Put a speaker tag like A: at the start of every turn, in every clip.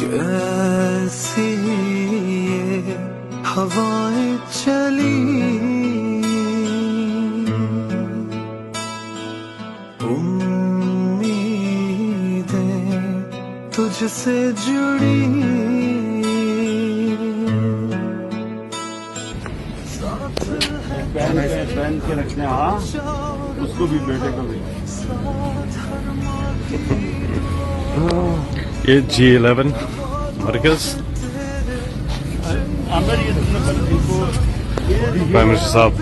A: कैसी ये हवाएं चली, उम्मीदें तुझसे जुड़ी।
B: पहन के रखने, हाँ उसको भी बेटे को भी।
C: ये G11 मरकज प्राइम मिनिस्टर साहब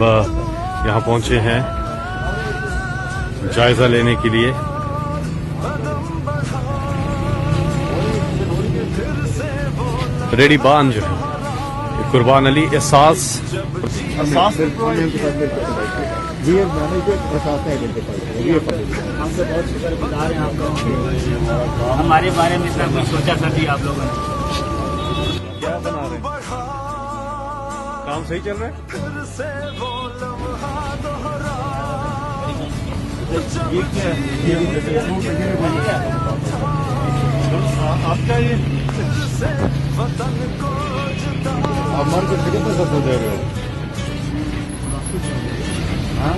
C: यहाँ पहुंचे हैं जायजा लेने के लिए। रेडी बान जो है कुर्बान अली एहसास
B: हमसे बहुत शुक्रगुजार हैं आप लोगों के, हमारे बारे में इतना कुछ सोचा कभी आप लोगों ने।
C: क्या बना रहे हैं? काम सही चल रहा है?
B: ये क्या है? आपका ये
C: आप मार के कितने सब हो जाएगा?
B: हाँ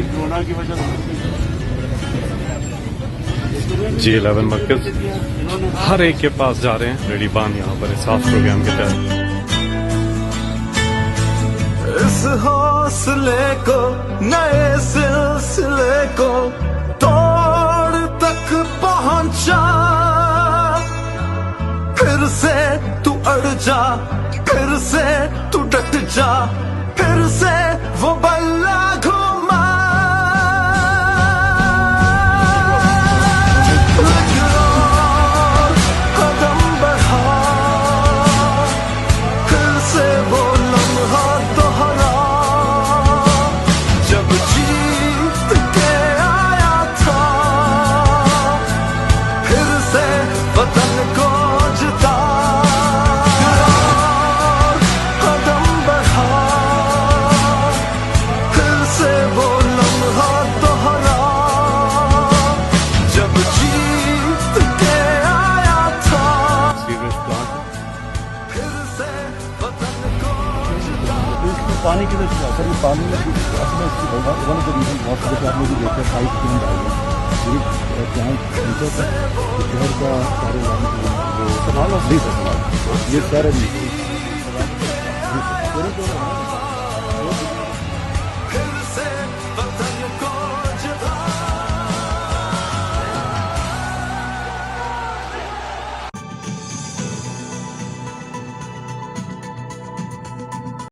B: कोरोना की वजह से
C: G11 मरकज हर एक के पास जा रहे हैं रेडी बान यहाँ पर एहसास प्रोग्राम के तहत।
A: इस हौसले को नए सिलसिले को तोड़ तक पहुंचा, फिर से तू अड़ जा, फिर से तू डट जा, फिर से वो बल्ला घुमा। कदम बढ़ा, फिर से वो लम्हा दोहरा, जब जीत के आया था, फिर से वतन को जिता। कदम बढ़ा, फिर से वो लम्हा दोहरा, जब जीत के आया था, फिर से वतन को जिता।
B: पानी की वजह से सर, ये पानी में असल में इसकी वन ऑफ द रीजन बहुत सारे आप लोग देखते हैं 5 दिन आए ये प्लांट नीचे तक शहर का सारे लाने के लिए ये सारे